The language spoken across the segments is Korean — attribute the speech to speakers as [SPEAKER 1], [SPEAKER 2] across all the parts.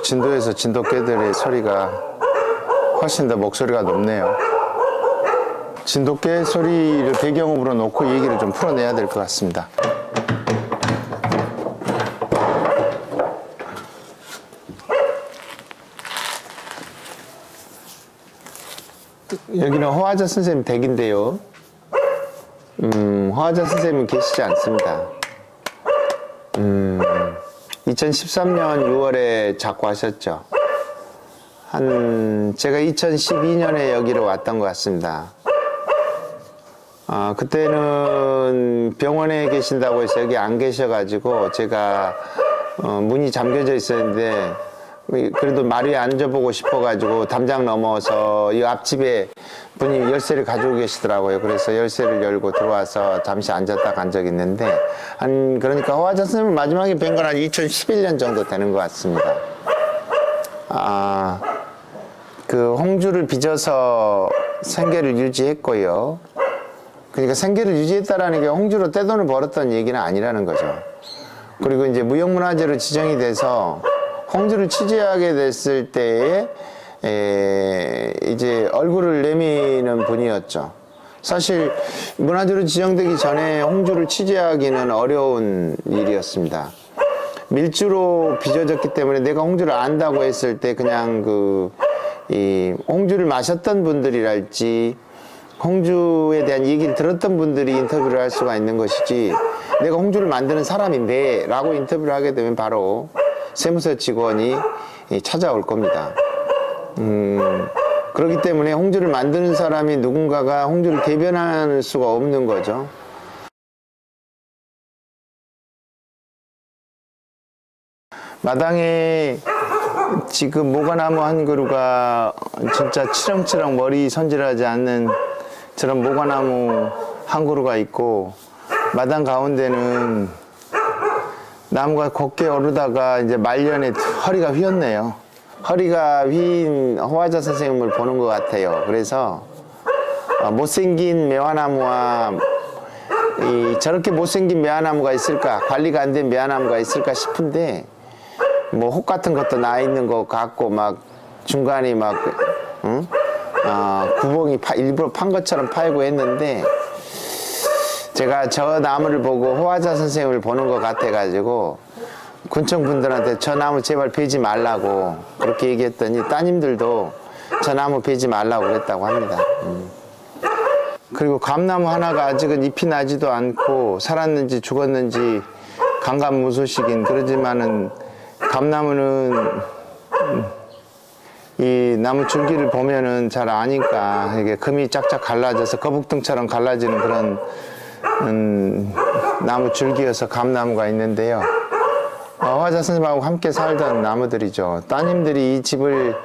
[SPEAKER 1] 진도에서 진돗개들의 소리가 훨씬 더 목소리가 높네요. 진돗개 소리를 배경음으로 놓고 얘기를 좀 풀어내야 될 것 같습니다. 여기는 허화자 선생님 댁인데요. 허화자 선생님은 계시지 않습니다. 2013년 6월에 작고하셨죠. 제가 2012년에 여기로 왔던 것 같습니다. 그때는 병원에 계신다고 해서 여기 안 계셔가지고 제가 문이 잠겨져 있었는데 그래도 마루에 앉아보고 싶어가지고 담장 넘어서 이 앞집에 분이 열쇠를 가지고 계시더라고요. 그래서 열쇠를 열고 들어와서 잠시 앉았다 간 적이 있는데 그러니까 허화자 선생님을 마지막에 뵌 건 한 2011년 정도 되는 것 같습니다. 그 홍주를 빚어서 생계를 유지했고요. 그러니까 생계를 유지했다라는 게 홍주로 떼돈을 벌었던 얘기는 아니라는 거죠. 그리고 이제 무형문화재로 지정이 돼서 홍주를 취재하게 됐을 때에 이제 얼굴을 내미는 분이었죠. 사실 문화재로 지정되기 전에 홍주를 취재하기는 어려운 일이었습니다. 밀주로 빚어졌기 때문에 내가 홍주를 안다고 했을 때 그냥 이 홍주를 마셨던 분들이랄지 홍주에 대한 얘기를 들었던 분들이 인터뷰를 할 수가 있는 것이지 내가 홍주를 만드는 사람인데 라고 인터뷰를 하게 되면 바로 세무서 직원이 찾아올 겁니다. 그렇기 때문에 홍주를 만드는 사람이 누군가가 홍주를 대변할 수가 없는 거죠. 마당에 지금 모과나무 한 그루가 진짜 치렁치렁 머리 손질하지 않는 저런 모과나무 한 그루가 있고 마당 가운데는 나무가 곱게 오르다가 이제 말년에 허리가 휘었네요. 허리가 휘인 허화자 선생님을 보는 것 같아요. 그래서 못생긴 매화나무와 저렇게 못생긴 매화나무가 있을까, 관리가 안 된 매화나무가 있을까 싶은데 뭐 혹 같은 것도 나 있는 것 같고 막 중간에 막 구멍이 일부러 판 것처럼 파이고 했는데 제가 저 나무를 보고 허화자 선생님을 보는 것 같아 가지고 군청 분들한테 저 나무 제발 베지 말라고 그렇게 얘기했더니 따님들도 저 나무 베지 말라고 그랬다고 합니다. 그리고 감나무 하나가 아직은 잎이 나지도 않고 살았는지 죽었는지 감감무소식인 그러지만은 감나무는 이 나무 줄기를 보면은 잘 아니까 이게 금이 짝짝 갈라져서 거북등처럼 갈라지는 그런 나무 줄기여서 감나무가 있는데요. 허화자 선생님하고 함께 살던 나무들이죠. 따님들이 이 집을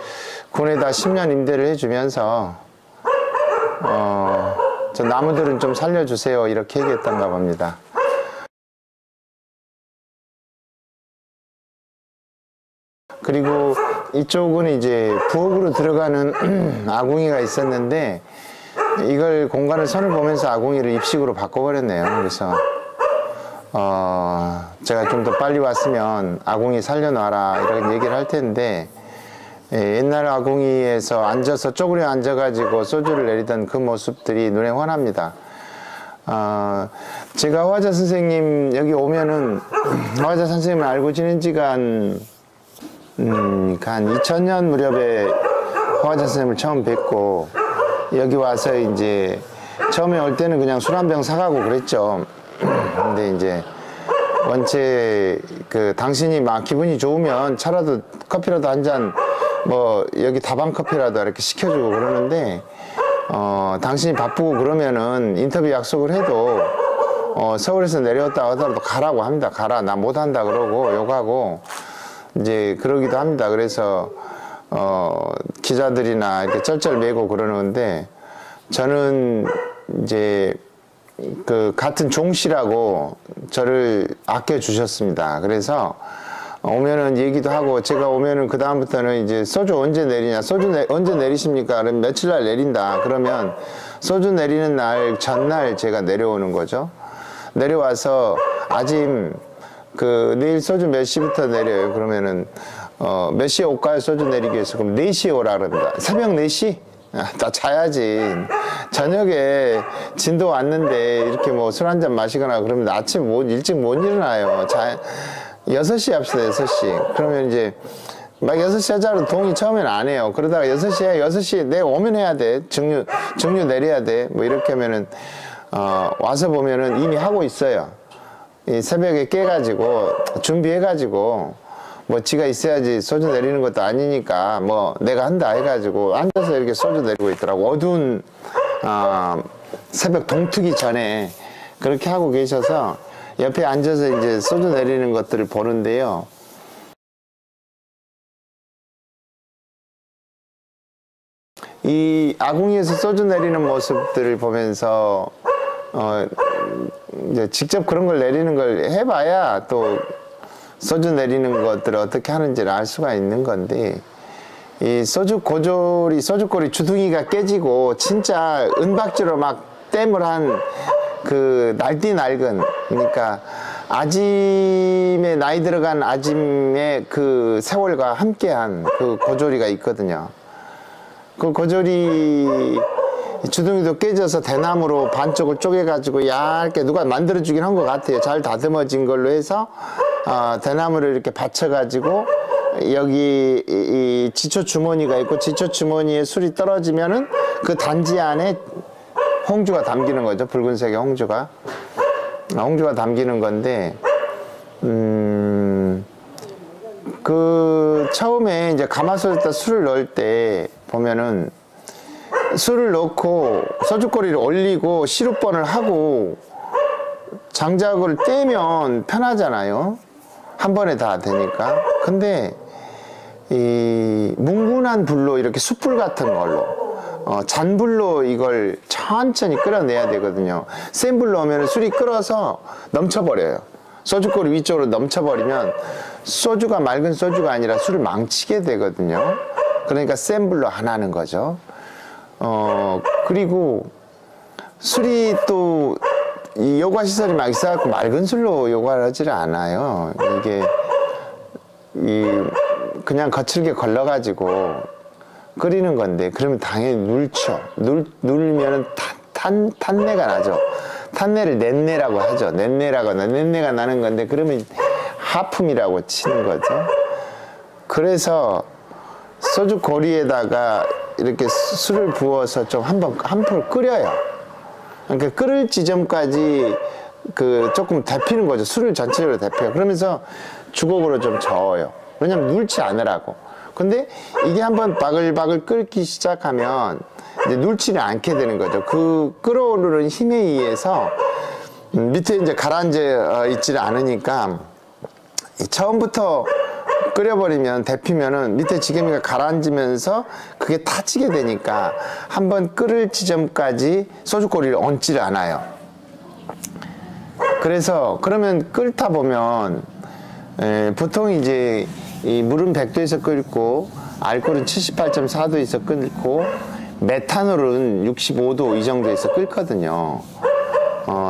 [SPEAKER 1] 군에다 10년 임대를 해주면서 저 나무들은 좀 살려주세요 이렇게 얘기했던가 봅니다. 그리고 이쪽은 이제 부엌으로 들어가는 아궁이가 있었는데 이걸 공간을 선을 보면서 아궁이를 입식으로 바꿔버렸네요. 그래서 제가 좀 더 빨리 왔으면 아궁이 살려놔라 이런 얘기를 할 텐데 옛날 아궁이에서 앉아서 쪼그려 앉아가지고 소주를 내리던 그 모습들이 눈에 환합니다. 제가 허화자 선생님 여기 오면은 허화자 선생님을 알고 지낸 지가 한 2000년 무렵에 허화자 선생님을 처음 뵙고 여기 와서 이제 처음에 올 때는 그냥 술 한 병 사가고 그랬죠. 근데 이제 원체 당신이 막 기분이 좋으면 차라도 커피라도 한 잔 뭐 여기 다방 커피라도 이렇게 시켜주고 그러는데 당신이 바쁘고 그러면은 인터뷰 약속을 해도 서울에서 내려왔다 하더라도 가라고 합니다. 가라 나 못한다 그러고 욕하고 이제 그러기도 합니다. 그래서 기자들이나 이렇게 쩔쩔매고 그러는데 저는 이제 같은 종씨라고 저를 아껴주셨습니다. 그래서 오면은 얘기도 하고 제가 오면은 그 다음부터는 이제 소주 언제 내리냐 언제 내리십니까? 그러면 며칠 날 내린다. 그러면 소주 내리는 날 전날 제가 내려오는 거죠. 내려와서 아침 내일 소주 몇 시부터 내려요? 그러면은 몇 시에 올까요? 소주 내리기 위해서. 그럼 4시에 오라 그럽니다. 새벽 4시? 나 자야지. 저녁에 진도 왔는데 이렇게 뭐 술 한잔 마시거나 그러면 아침 일찍 못 일어나요. 6시 합시다, 6시. 그러면 이제 막 6시 하자로 동의 처음에는 안 해요. 그러다가 6시에 내가 오면 해야 돼. 증류 내려야 돼. 뭐 이렇게 하면은, 와서 보면은 이미 하고 있어요. 이 새벽에 깨가지고, 준비해가지고, 뭐 지가 있어야지 소주 내리는 것도 아니니까 뭐 내가 한다 해가지고 앉아서 이렇게 소주 내리고 있더라고. 어두운 새벽 동트기 전에 그렇게 하고 계셔서 옆에 앉아서 이제 소주 내리는 것들을 보는데요. 이 아궁이에서 소주 내리는 모습들을 보면서 이제 직접 그런 걸 내리는 걸 해봐야 또 소주 내리는 것들을 어떻게 하는지를 알 수가 있는 건데, 이 소주 고졸이, 소주꼬리 주둥이가 깨지고 진짜 은박지로 막 땜을 한 그 날띠 낡은, 그러니까 아짐에 나이 들어간 아짐의 그 세월과 함께한 그 고졸이가 있거든요. 그 고졸이 주둥이도 깨져서 대나무로 반쪽을 쪼개가지고 얇게 누가 만들어주긴 한 것 같아요. 잘 다듬어진 걸로 해서 대나무를 이렇게 받쳐가지고 여기 이 지초 주머니가 있고 지초 주머니에 술이 떨어지면은 그 단지 안에 홍주가 담기는 거죠. 붉은색의 홍주가 담기는 건데, 그 처음에 이제 가마솥에다 술을 넣을 때 보면은 술을 넣고 소주꼬리를 올리고 시룹번을 하고 장작을 떼면 편하잖아요. 한 번에 다 되니까. 근데 이 뭉근한 불로 이렇게 숯불 같은 걸로 잔불로 이걸 천천히 끓여내야 되거든요. 센 불로 하면 술이 끓어서 넘쳐버려요. 소주꼬리 위쪽으로 넘쳐버리면 소주가 맑은 소주가 아니라 술을 망치게 되거든요. 그러니까 센 불로 안 하는 거죠. 그리고 술이 또 이 요과시설이 막 있어갖고 맑은 술로 요과를 하지를 않아요. 이게 그냥 거칠게 걸러가지고 끓이는 건데, 그러면 당연히 눌죠. 눌면은 탄내가 나죠. 탄내를 넷내라고 하죠. 넷내가 나는 건데, 그러면 하품이라고 치는 거죠. 그래서 소주 고리에다가 이렇게 술을 부어서 좀 한풀 끓여요. 그러니까 끓을 지점까지 조금 데피는 거죠. 술을 전체적으로 데펴요. 그러면서 주걱으로 좀 저어요. 왜냐면 눌지 않으라고. 근데 이게 한번 바글바글 끓기 시작하면 이제 눌지를 않게 되는 거죠. 그 끓어오르는 힘에 의해서 밑에 이제 가라앉아 있지를 않으니까 처음부터 끓여버리면, 데피면은 밑에 지게미가 가라앉으면서 그게 타지게 되니까 한번 끓을 지점까지 소주꼬리를 얹지를 않아요. 그래서 그러면 끓다 보면 보통 이제 이 물은 100도에서 끓고 알코올은 78.4도에서 끓고 메탄올은 65도 이 정도에서 끓거든요.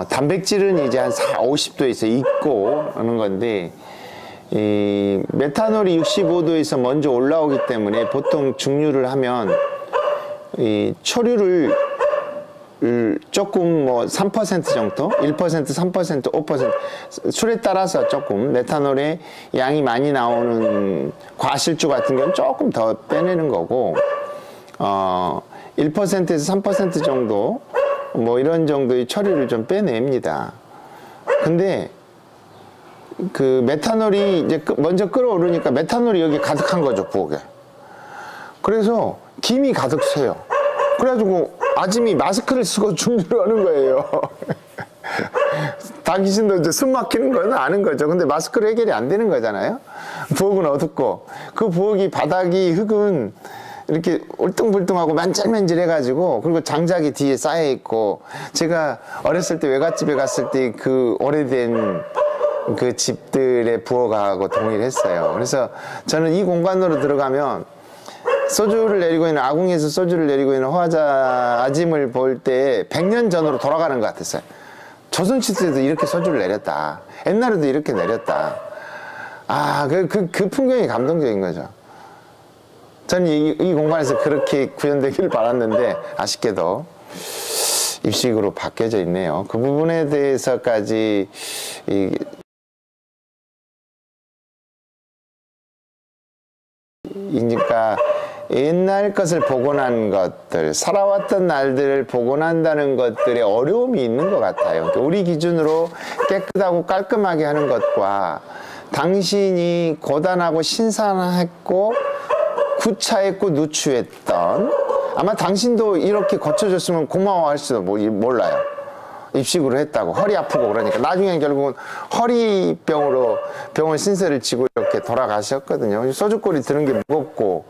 [SPEAKER 1] 단백질은 이제 한 50도에서 익고 하는 건데, 이 메탄올이 65도에서 먼저 올라오기 때문에 보통 증류를 하면 이 초류를 조금 뭐 3% 정도, 1%, 3%, 5% 술에 따라서 조금 메탄올의 양이 많이 나오는 과실주 같은 경우는 조금 더 빼내는 거고, 1%에서 3% 정도 뭐 이런 정도의 처리를 좀 빼냅니다. 근데 그 메탄올이 이제 먼저 끓어오르니까 메탄올이 여기 가득한 거죠, 부엌에. 그래서 김이 가득 새요. 그래가지고 아짐이 마스크를 쓰고 증류를 하는 거예요. 다 귀신도 이제 숨 막히는 건 아는 거죠. 근데 마스크로 해결이 안 되는 거잖아요. 부엌은 어둡고, 그 부엌이 바닥이 흙은 이렇게 울뚱불뚱하고 만질만질 해가지고, 그리고 장작이 뒤에 쌓여있고, 제가 어렸을 때 외갓집에 갔을 때 그 오래된 그 집들의 부엌하고 동의를 했어요. 그래서 저는 이 공간으로 들어가면 소주를 내리고 있는, 아궁이에서 소주를 내리고 있는 화자 아짐을 볼 때 100년 전으로 돌아가는 것 같았어요. 조선시대에도 이렇게 소주를 내렸다. 옛날에도 이렇게 내렸다. 그 풍경이 감동적인 거죠. 저는 이 공간에서 그렇게 구현되기를 바랐는데 아쉽게도 입식으로 바뀌어져 있네요. 그 부분에 대해서까지 그러니까 옛날 것을 복원한 것들, 살아왔던 날들을 복원한다는 것들에 어려움이 있는 것 같아요. 그러니까 우리 기준으로 깨끗하고 깔끔하게 하는 것과 당신이 고단하고 신선했고 구차했고 누추했던, 아마 당신도 이렇게 고쳐줬으면 고마워할지도 몰라요. 입식으로 했다고 허리 아프고 그러니까 나중에 결국은 허리병으로 병원 신세를 지고 이렇게 돌아가셨거든요. 소주꼬리 드는 게 무겁고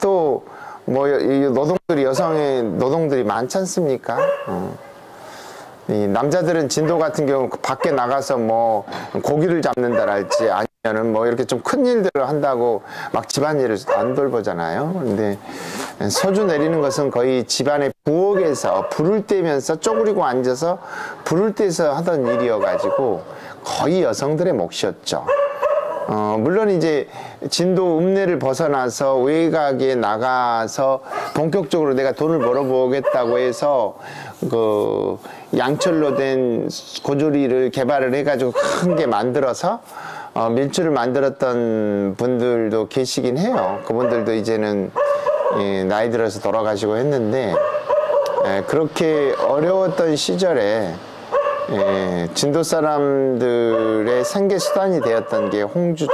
[SPEAKER 1] 또 뭐 노동들이, 여성의 노동들이 많지 않습니까? 이 남자들은 진도 같은 경우 밖에 나가서 뭐 고기를 잡는다랄지 아니면은 뭐 이렇게 좀 큰 일들을 한다고 막 집안일을 안 돌보잖아요. 근데 소주 내리는 것은 거의 집안의 부엌에서 불을 떼면서 쪼그리고 앉아서 불을 떼서 하던 일이어가지고 거의 여성들의 몫이었죠. 물론 이제 진도 읍내를 벗어나서 외곽에 나가서 본격적으로 내가 돈을 벌어보겠다고 해서 그 양철로 된 고조리를 개발을 해가지고 큰 게 만들어서 밀주를 만들었던 분들도 계시긴 해요. 그분들도 이제는 나이 들어서 돌아가시고 했는데, 그렇게 어려웠던 시절에 진도 사람들의 생계수단이 되었던 게 홍주죠.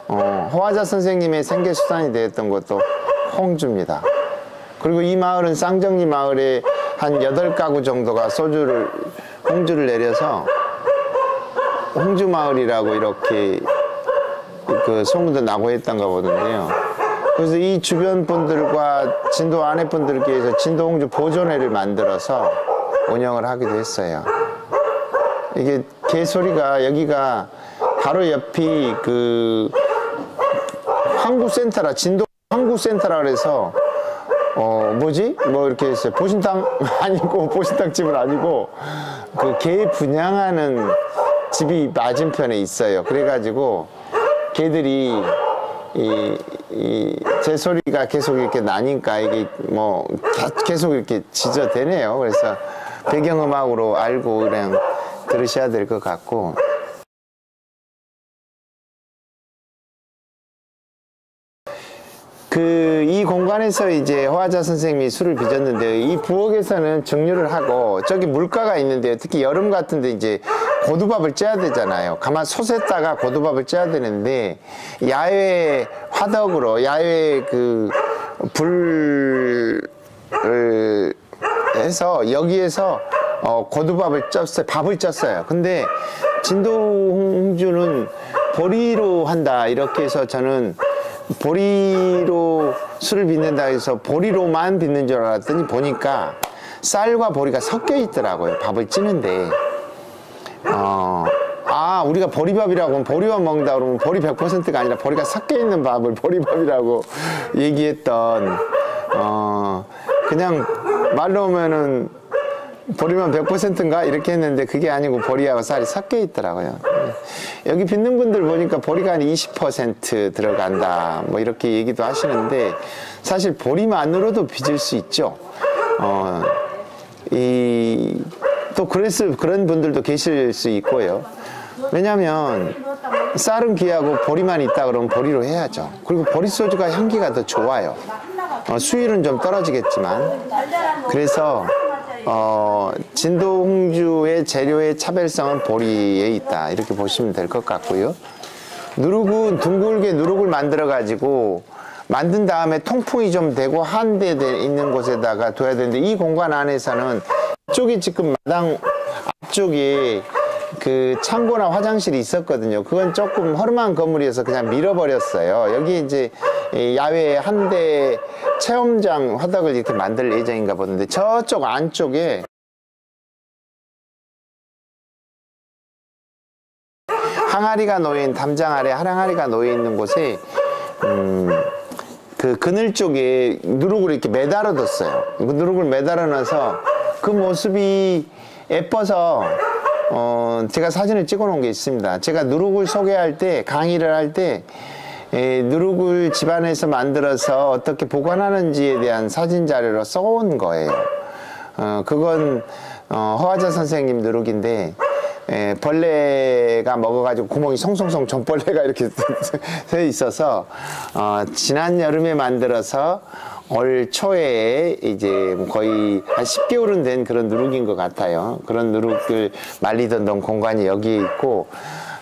[SPEAKER 1] 허화자 선생님의 생계수단이 되었던 것도 홍주입니다. 그리고 이 마을은 쌍정리 마을에 한 8가구 정도가 홍주를 내려서 홍주 마을이라고 이렇게 그 소문도 나고 했던가 보던데요. 그래서 이 주변 분들과 진도 아내 분들께 해서 진도 홍주 보존회를 만들어서 운영을 하기도 했어요. 이게 개소리가, 여기가 바로 옆이 그 항구센터라, 진도 항구센터라 그래서 뭐 이렇게 했어요. 보신탕 아니고, 보신탕 집은 아니고 그 개 분양하는 집이 맞은편에 있어요. 그래가지고 개들이 제 소리가 계속 이렇게 나니까 이게 뭐 계속 이렇게 지저대네요. 그래서 배경음악으로 알고 그냥 들으셔야 될 것 같고, 이 공간에서 이제 허화자 선생님이 술을 빚었는데요. 이 부엌에서는 정류를 하고 저기 물가가 있는데요. 특히 여름 같은데 이제 고두밥을 쪄야 되잖아요. 가만 솥에다가 고두밥을 쪄야 되는데 야외 화덕으로, 야외 그 불을 해서 여기에서 고두밥을 쪘어요. 밥을 쪘어요. 근데 진도 홍주는 보리로 한다 이렇게 해서 저는 보리로 술을 빚는다 해서 보리로만 빚는 줄 알았더니 보니까 쌀과 보리가 섞여 있더라고요. 밥을 찌는데 우리가 보리밥이라고 하면 보리밥 먹는다 그러면 보리 100%가 아니라 보리가 섞여 있는 밥을 보리밥이라고 얘기했던, 그냥 말로 하면은 보리만 100%인가 이렇게 했는데 그게 아니고 보리하고 쌀이 섞여 있더라고요. 여기 빚는 분들 보니까 보리가 한 20% 들어간다 뭐 이렇게 얘기도 하시는데, 사실 보리만으로도 빚을 수 있죠. 또 그런 분들도 계실 수 있고요. 왜냐하면 쌀은 귀하고 보리만 있다 그러면 보리로 해야죠. 그리고 보리 소주가 향기가 더 좋아요. 수율은 좀 떨어지겠지만. 그래서 진도 홍주의 재료의 차별성은 보리에 있다 이렇게 보시면 될 것 같고요. 누룩은 둥글게 누룩을 만들어 가지고 만든 다음에 통풍이 좀 되고 한데 있는 곳에다가 둬야 되는데, 이 공간 안에서는 이쪽이 지금 마당 앞쪽에 그 창고나 화장실이 있었거든요. 그건 조금 허름한 건물이어서 그냥 밀어버렸어요. 여기 이제 야외에 한 대 체험장 화덕을 이렇게 만들 예정인가 보는데, 저쪽 안쪽에 항아리가 놓인, 담장 아래 항아리가 놓여 있는 곳에 그 그늘 쪽에 누룩을 이렇게 매달아 뒀어요. 그 누룩을 매달아 놔서 그 모습이 예뻐서 제가 사진을 찍어 놓은 게 있습니다. 제가 누룩을 소개할 때, 강의를 할 때, 누룩을 집안에서 만들어서 어떻게 보관하는지에 대한 사진 자료로 써온 거예요. 그건 허화자 선생님 누룩인데, 벌레가 먹어가지고 구멍이 송송송 전벌레가 이렇게 서 있어서 지난 여름에 만들어서 올 초에 이제 거의 한 10개월은 된 그런 누룩인 것 같아요. 그런 누룩을 말리던 공간이 여기에 있고,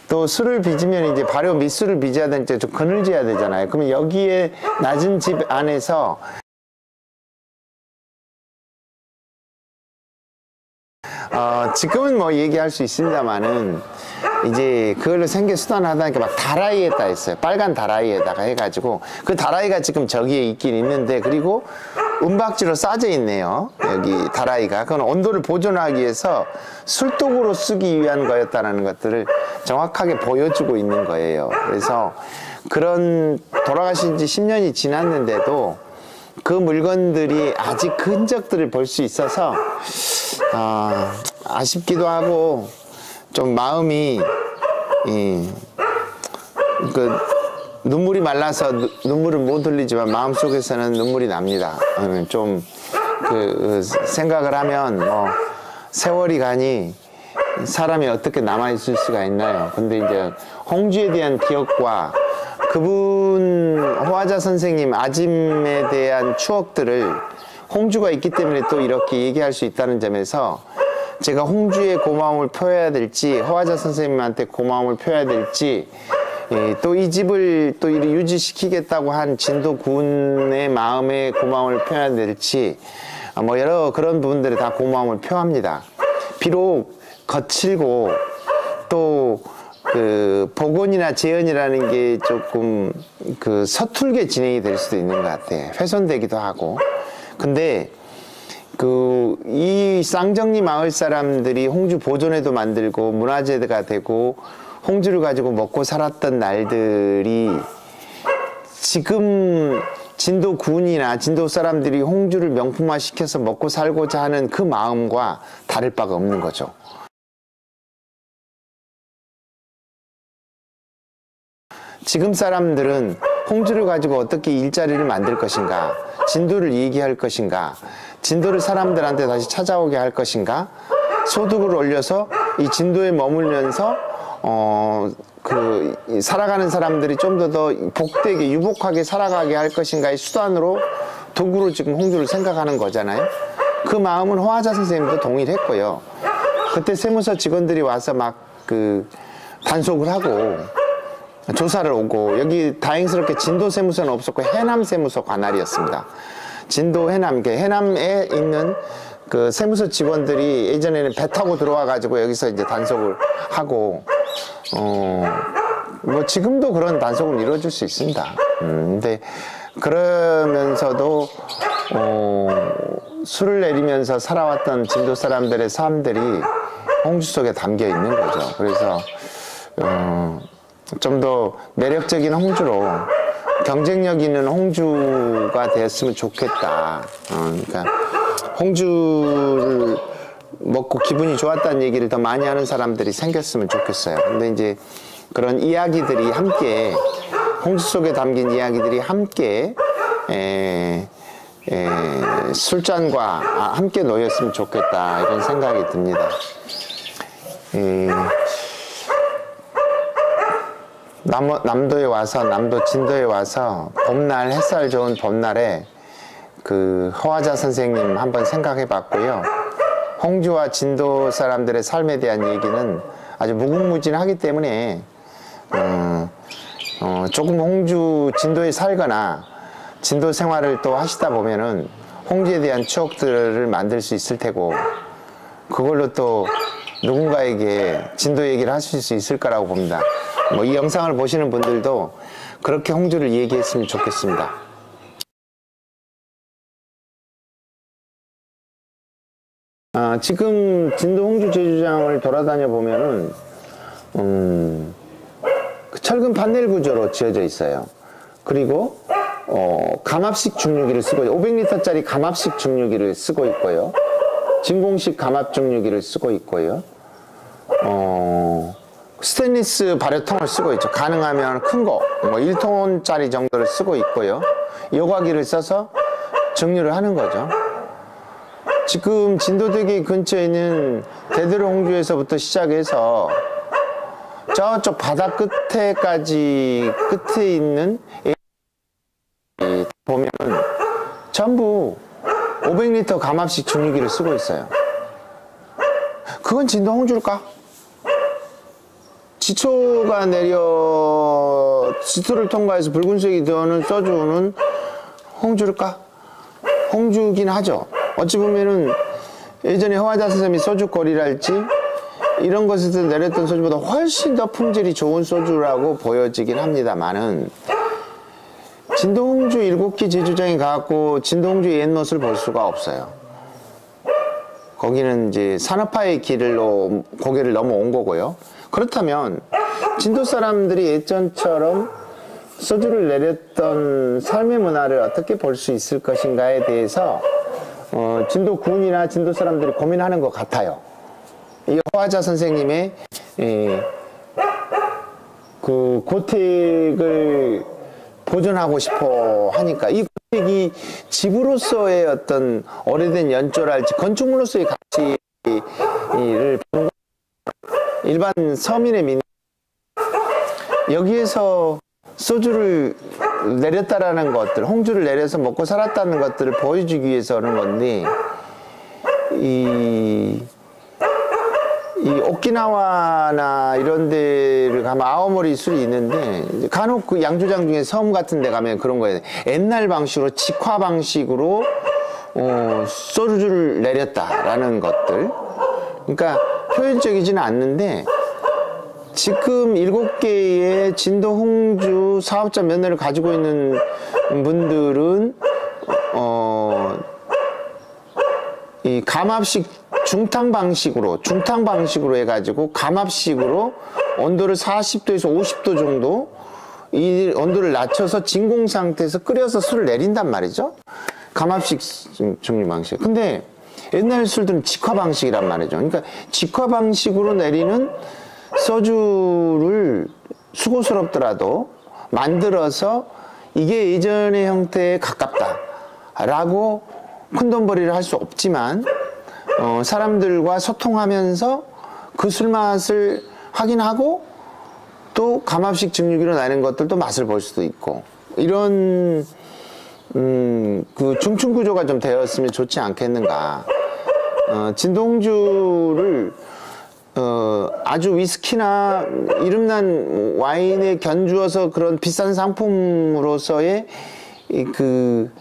[SPEAKER 1] 또 술을 빚으면 이제 발효 밑술을 빚어야 되니까 좀 그늘져야 되잖아요. 그러면 여기에 낮은 집 안에서 지금은 뭐 얘기할 수 있습니다만은 이제 그걸로 생계 수단하다니까 막 다라이에다 했어요. 빨간 다라이에다가 해가지고 그 다라이가 지금 저기에 있긴 있는데, 그리고 은박지로 싸져 있네요. 여기 다라이가. 그건 온도를 보존하기 위해서 술독으로 쓰기 위한 거였다는 것들을 정확하게 보여주고 있는 거예요. 그래서 그런 돌아가신 지 10년이 지났는데도 그 물건들이 아직 그 흔적들을 볼 수 있어서 아쉽기도 하고 좀 마음이 눈물이 말라서 눈물을 못 흘리지만 마음속에서는 눈물이 납니다. 좀 생각을 하면 세월이 가니 사람이 어떻게 남아있을 수가 있나요? 근데 이제 홍주에 대한 기억과 그분 허화자 선생님 아짐에 대한 추억들을 홍주가 있기 때문에 또 이렇게 얘기할 수 있다는 점에서 제가 홍주에 고마움을 표해야 될지, 허화자 선생님한테 고마움을 표해야 될지, 또 이 집을 또 유지시키겠다고 한 진도군의 마음에 고마움을 표해야 될지, 뭐 여러 그런 부분들에 다 고마움을 표합니다. 비록 거칠고 또 복원이나 재현이라는 게 조금 서툴게 진행이 될 수도 있는 것 같아요. 훼손되기도 하고. 근데 이 쌍정리 마을 사람들이 홍주 보존회도 만들고 문화재가 되고 홍주를 가지고 먹고 살았던 날들이 지금 진도군이나 진도 사람들이 홍주를 명품화 시켜서 먹고 살고자 하는 그 마음과 다를 바가 없는 거죠. 지금 사람들은 홍주를 가지고 어떻게 일자리를 만들 것인가, 진도를 얘기할 것인가, 진도를 사람들한테 다시 찾아오게 할 것인가, 소득을 올려서 이 진도에 머물면서 살아가는 사람들이 좀 더 복되게 유복하게 살아가게 할 것인가의 수단으로, 도구로 지금 홍주를 생각하는 거잖아요. 그 마음은 허화자 선생님도 동의를 했고요. 그때 세무서 직원들이 와서 막 단속을 하고 조사를 오고, 여기 다행스럽게 진도 세무서는 없었고 해남 세무서 관할이었습니다. 진도 해남에 있는 세무서 직원들이 예전에는 배 타고 들어와 가지고 여기서 이제 단속을 하고, 뭐 지금도 그런 단속을 이루어질 수 있습니다. 근데 그러면서도 술을 내리면서 살아왔던 진도 사람들의 삶들이 홍주 속에 담겨 있는 거죠. 그래서 좀 더 매력적인 홍주로, 경쟁력 있는 홍주가 되었으면 좋겠다. 그러니까 홍주를 먹고 기분이 좋았다는 얘기를 더 많이 하는 사람들이 생겼으면 좋겠어요. 근데 이제 그런 이야기들이 함께, 홍주 속에 담긴 이야기들이 함께 술잔과 함께 놓였으면 좋겠다, 이런 생각이 듭니다. 남도에 와서, 남도 진도에 와서 봄날, 햇살 좋은 봄날에 허화자 선생님 한번 생각해 봤고요. 홍주와 진도 사람들의 삶에 대한 얘기는 아주 무궁무진하기 때문에 조금 홍주, 진도에 살거나 진도 생활을 또 하시다 보면은 홍주에 대한 추억들을 만들 수 있을 테고, 그걸로 또 누군가에게 진도 얘기를 하실 수 있을 거라고 봅니다. 뭐 이 영상을 보시는 분들도 그렇게 홍주를 얘기했으면 좋겠습니다. 지금 진도 홍주 제주장을 돌아다녀 보면은 철근 판넬 구조로 지어져 있어요. 그리고 감압식 중류기를 쓰고, 500리터짜리 감압식 중류기를 쓰고 있고요. 진공식 감압 중류기를 쓰고 있고요. 스테인리스 발효통을 쓰고 있죠. 가능하면 큰 거, 뭐 1톤짜리 정도를 쓰고 있고요. 여과기를 써서 증류를 하는 거죠. 지금 진도대교 근처에 있는 대대로 홍주에서부터 시작해서 저쪽 바다 끝에까지 끝에 있는 보면 전부 500리터 감압식 증류기를 쓰고 있어요. 그건 진도 홍주일까? 지초가 내려 지초를 통과해서 붉은색이 되어오는 소주는 홍주일까? 홍주긴 하죠. 어찌 보면은 예전에 허화자 선생님이 소주거리랄지 이런 것에서 내렸던 소주보다 훨씬 더 품질이 좋은 소주라고 보여지긴 합니다만은 진도홍주 7기 제주장에 가갖고 진도홍주의 옛 모습을 볼 수가 없어요. 거기는 이제 산업화의 길로 고개를 넘어온 거고요. 그렇다면 진도 사람들이 예전처럼 소주를 내렸던 삶의 문화를 어떻게 볼 수 있을 것인가에 대해서 진도 군이나 진도 사람들이 고민하는 것 같아요. 이 허화자 선생님의 그 고택을 보존하고 싶어 하니까 이 고택이 집으로서의 어떤 오래된 연조랄지 건축물로서의 가치를 보는 일반 서민의 민 여기에서 소주를 내렸다라는 것들, 홍주를 내려서 먹고 살았다는 것들을 보여주기 위해서 하는 건데 이 오키나와나 이런 데를 가면 아오모리 술이 있는데 간혹 그 양조장 중에 섬 같은 데 가면 그런 거예요. 옛날 방식으로 직화 방식으로 소주를 내렸다라는 것들. 그러니까 효율적이지는 않는데 지금 7개의 진도 홍주 사업자 면허를 가지고 있는 분들은 이 감압식 중탕 방식으로 해가지고 감압식으로 온도를 40도에서 50도 정도 이 온도를 낮춰서 진공 상태에서 끓여서 술을 내린단 말이죠. 감압식 증류 방식. 근데 옛날 술들은 직화 방식이란 말이죠. 그러니까 직화 방식으로 내리는 소주를 수고스럽더라도 만들어서 이게 예전의 형태에 가깝다라고 큰돈벌이를 할 수 없지만 사람들과 소통하면서 그 술맛을 확인하고 또 감압식 증류기로 나는 것들도 맛을 볼 수도 있고 이런 그 중층 구조가 좀 되었으면 좋지 않겠는가. 진도홍주를 아주 위스키나 이름난 와인에 견주어서 그런 비싼 상품으로서의 그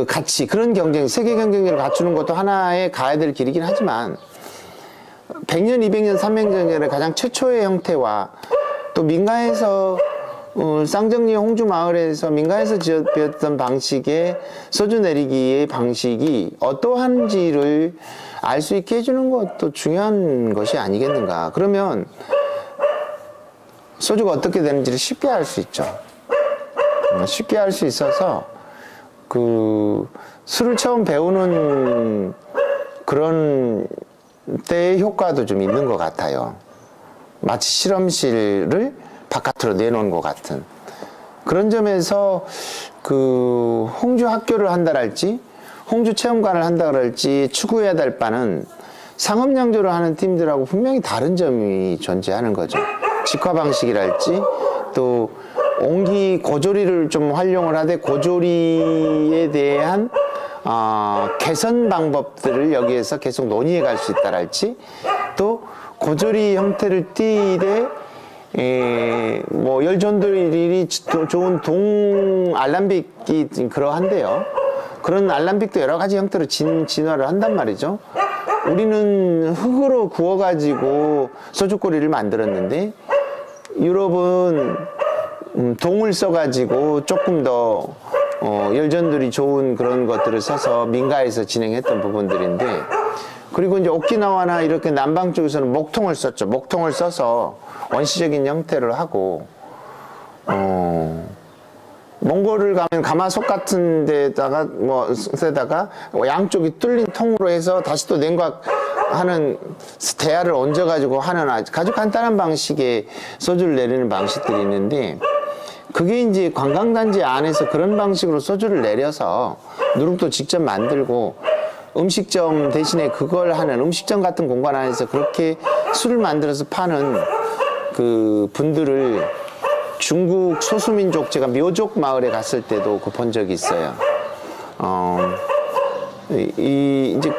[SPEAKER 1] 가치, 그런 경쟁, 세계 경쟁력을 갖추는 것도 하나의 가야 될 길이긴 하지만 100년, 200년, 300년 전에 가장 최초의 형태와 또 민가에서 쌍정리 홍주 마을에서 민가에서 지었던 방식의 소주 내리기의 방식이 어떠한지를 알 수 있게 해주는 것도 중요한 것이 아니겠는가. 그러면 소주가 어떻게 되는지를 쉽게 알 수 있죠. 쉽게 알 수 있어서 그 술을 처음 배우는 그런 때의 효과도 좀 있는 것 같아요. 마치 실험실을 바깥으로 내놓은 것 같은 그런 점에서 그 홍주 학교를 한다랄지 홍주 체험관을 한다 그럴지 추구해야 될 바는 상업양조를 하는 팀들하고 분명히 다른 점이 존재하는 거죠. 직화 방식이랄지 또 옹기 고조리를 좀 활용을 하되 고조리에 대한 개선 방법들을 여기에서 계속 논의해 갈 수 있다랄지 또 고조리 형태를 띠되 뭐 열전도율이 좋은 동 알람빅이 그러한데요. 그런 알람빅도 여러 가지 형태로 진화를 한단 말이죠. 우리는 흙으로 구워가지고 소주꼬리를 만들었는데 유럽은 동을 써가지고 조금 더 열전들이 좋은 그런 것들을 써서 민가에서 진행했던 부분들인데 그리고 이제 오키나와나 이렇게 남방 쪽에서는 목통을 썼죠. 목통을 써서 원시적인 형태를 하고 몽골을 가면 가마솥 같은 데다가 뭐 양쪽이 뚫린 통으로 해서 다시 또 냉각 하는 대야를 얹어가지고 하는 아주 간단한 방식의 소주를 내리는 방식들이 있는데, 그게 이제 관광단지 안에서 그런 방식으로 소주를 내려서 누룩도 직접 만들고 음식점 대신에 그걸 하는 음식점 같은 공간 안에서 그렇게 술을 만들어서 파는 그 분들을 중국 소수민족, 제가 묘족 마을에 갔을 때도 그 본 적이 있어요. 이제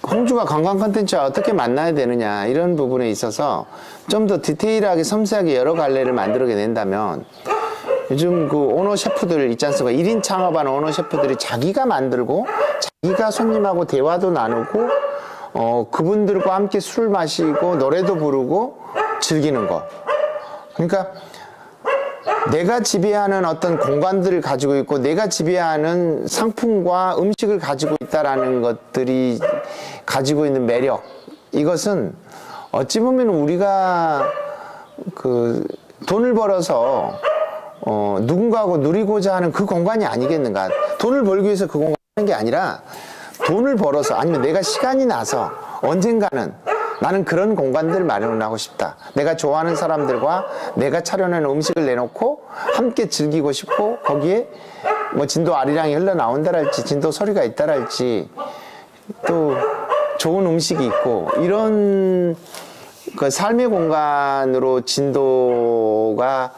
[SPEAKER 1] 홍주가 관광 콘텐츠와 어떻게 만나야 되느냐, 이런 부분에 있어서 좀 더 디테일하게 섬세하게 여러 갈래를 만들게 된다면, 요즘 그 오너 셰프들 있지 않습니까? 1인 창업하는 오너 셰프들이 자기가 만들고 자기가 손님하고 대화도 나누고 그분들과 함께 술 마시고 노래도 부르고 즐기는 거. 그러니까 내가 지배하는 어떤 공간들을 가지고 있고 내가 지배하는 상품과 음식을 가지고 있다라는 것들이 가지고 있는 매력, 이것은 어찌 보면 우리가 그 돈을 벌어서 누군가하고 누리고자 하는 그 공간이 아니겠는가. 돈을 벌기 위해서 그 공간을 하는 게 아니라 돈을 벌어서, 아니면 내가 시간이 나서 언젠가는 나는 그런 공간들을 마련하고 싶다. 내가 좋아하는 사람들과 내가 차려낸 음식을 내놓고 함께 즐기고 싶고, 거기에 뭐 진도 아리랑이 흘러나온다랄지 진도 소리가 있다랄지 또 좋은 음식이 있고, 이런 그 삶의 공간으로 진도가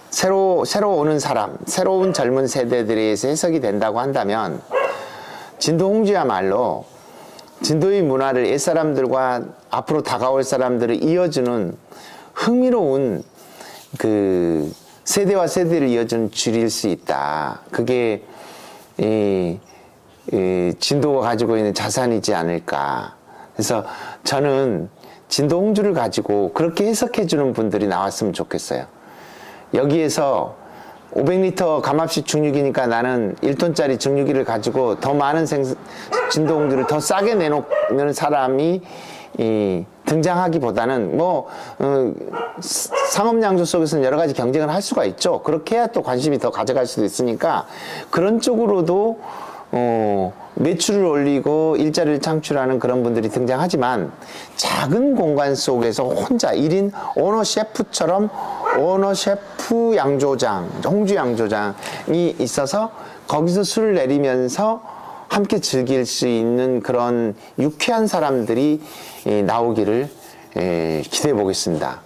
[SPEAKER 1] 새로 오는 사람, 새로운 젊은 세대들에 의해서 해석이 된다고 한다면, 진도 홍주야말로 진도의 문화를 옛사람들과 앞으로 다가올 사람들을 이어주는 흥미로운 그 세대와 세대를 이어주는 줄일 수 있다. 그게 진도가 가지고 있는 자산이지 않을까. 그래서 저는 진도 홍주를 가지고 그렇게 해석해주는 분들이 나왔으면 좋겠어요. 여기에서 500리터 감압식 중류기니까 나는 1톤짜리 중류기를 가지고 더 많은 진도 홍주를 더 싸게 내놓는 사람이 등장하기보다는 상업양조 속에서는 여러 가지 경쟁을 할 수가 있죠. 그렇게 해야 또 관심이 더 가져갈 수도 있으니까 그런 쪽으로도 매출을 올리고 일자리를 창출하는 그런 분들이 등장하지만, 작은 공간 속에서 혼자 1인 오너 셰프처럼 오너 셰프 양조장, 홍주 양조장이 있어서 거기서 술을 내리면서 함께 즐길 수 있는 그런 유쾌한 사람들이 나오기를 기대해 보겠습니다.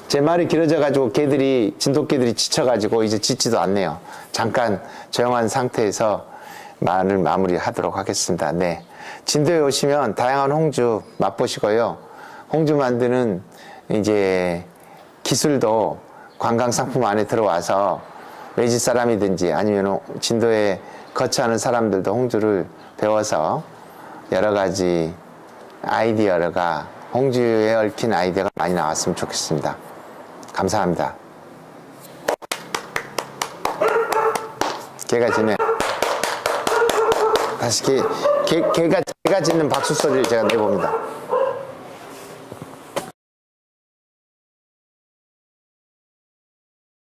[SPEAKER 1] 제 말이 길어져 가지고 진도 개들이 지쳐 가지고 이제 짖지도 않네요. 잠깐 조용한 상태에서 말을 마무리하도록 하겠습니다. 네, 진도에 오시면 다양한 홍주 맛보시고요. 홍주 만드는 이제 기술도 관광 상품 안에 들어와서 외지 사람이든지 아니면 진도에 거처하는 사람들도 홍주를 배워서 여러 가지 아이디어가, 홍주에 얽힌 아이디어가 많이 나왔으면 좋겠습니다. 감사합니다. 개가 짖네. 다시 개가 짖는 박수 소리를 제가 내봅니다.